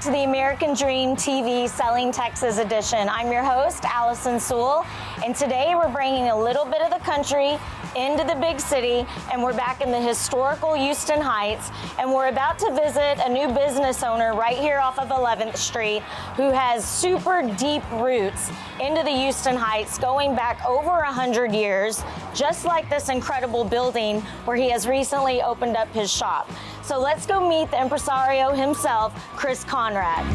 to the American Dream TV Selling Texas edition. I'm your host, Alison Sewell, and today we're bringing a little bit of the country into the big city, and we're back in the historical Houston Heights, and we're about to visit a new business owner right here off of 11th Street who has super deep roots into the Houston Heights going back over 100 years, just like this incredible building where he has recently opened up his shop. So let's go meet the impresario himself, Chris Conrad.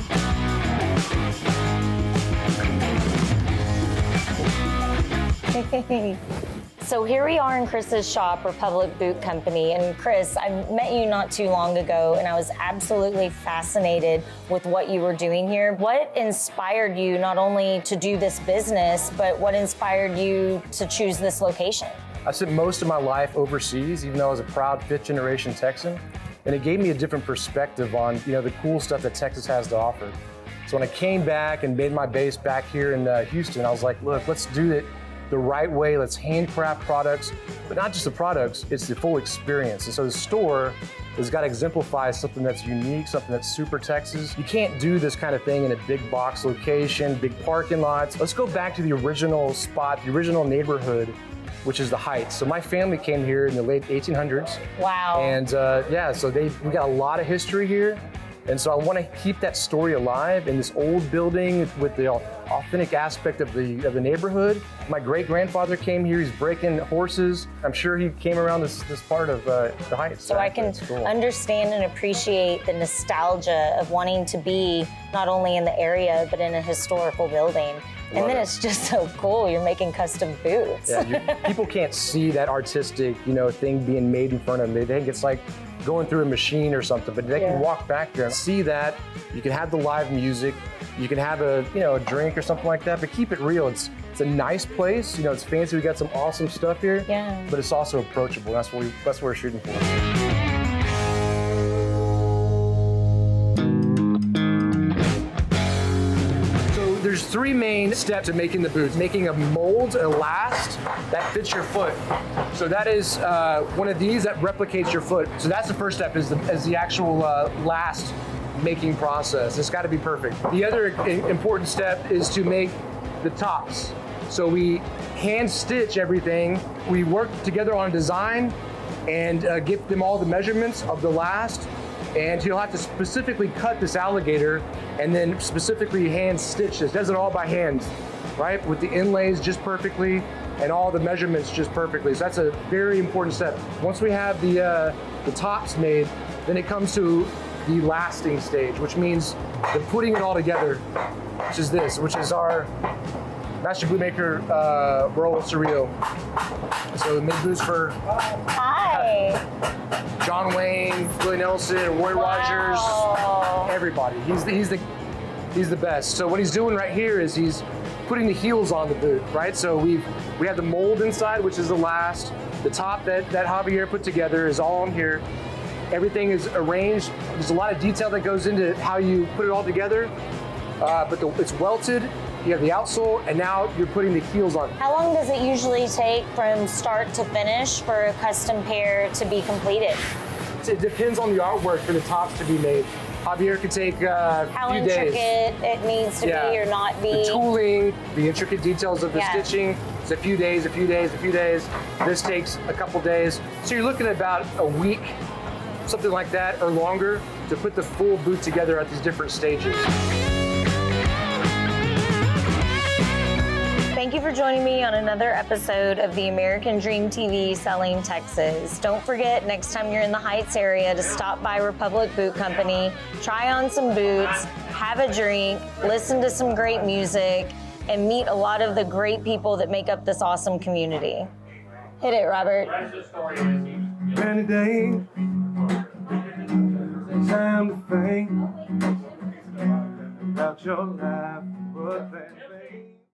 So here we are in Chris's shop, Republic Boot Company. And Chris, I met you not too long ago, and I was absolutely fascinated with what you were doing here. What inspired you not only to do this business, but what inspired you to choose this location? I spent most of my life overseas, even though I was a proud fifth-generation Texan. And it gave me a different perspective on, the cool stuff that Texas has to offer. So when I came back and made my base back here in Houston, I was like, look, let's do it the right way. Let's handcraft products, but not just the products, it's the full experience. And so the store has got to exemplify something that's unique, something that's super Texas. You can't do this kind of thing in a big box location, big parking lots. Let's go back to the original spot, the original neighborhood, which is the Heights. So my family came here in the late 1800s. Wow. And so we got a lot of history here. And so I want to keep that story alive in this old building with the authentic aspect of the neighborhood. My great-grandfather came here, he's breaking horses. I'm sure he came around this part of the Heights. So I can understand and appreciate the nostalgia of wanting to be not only in the area, but in a historical building. And then it's just so cool, you're making custom boots. Yeah, people can't see that artistic, thing being made in front of them. They think it's like going through a machine or something, but they can walk back there and see that. You can have the live music, you can have a drink or something like that, but keep it real. It's a nice place, it's fancy, we got some awesome stuff here, but it's also approachable. That's what we're shooting for. There's three main steps to making the boots. Making a mold, a last, that fits your foot. So that is one of these that replicates your foot. So that's the first step, is the actual last making process. It's got to be perfect. The other important step is to make the tops. So we hand stitch everything. We work together on a design and give them all the measurements of the last. And you'll have to specifically cut this alligator and then specifically hand stitch this. Does it all by hand, right? With the inlays just perfectly and all the measurements just perfectly. So that's a very important step. Once we have the tops made, then it comes to the lasting stage, which means the putting it all together, which is our Master Bootmaker Royal Surreal. So we made boots for John Wayne, Willie Nelson, Roy Rogers, everybody. He's the best. So what he's doing right here is he's putting the heels on the boot, right? So we have the mold inside, which is the last. The top that Javier put together is all on here. Everything is arranged. There's a lot of detail that goes into how you put it all together, but it's welted. You have the outsole, and now you're putting the heels on. How long does it usually take from start to finish for a custom pair to be completed? It depends on the artwork for the tops to be made. Javier could take a few days. How intricate it needs to be or not be. The tooling, the intricate details of the stitching, it's a few days. This takes a couple days. So you're looking at about a week, something like that, or longer, to put the full boot together at these different stages. Thank you for joining me on another episode of the American Dream TV Selling Texas. Don't forget, next time you're in the Heights area, to stop by Republic Boot Company, try on some boots, have a drink, listen to some great music, and meet a lot of the great people that make up this awesome community. Hit it, Robert. Many days, time to think about your life, but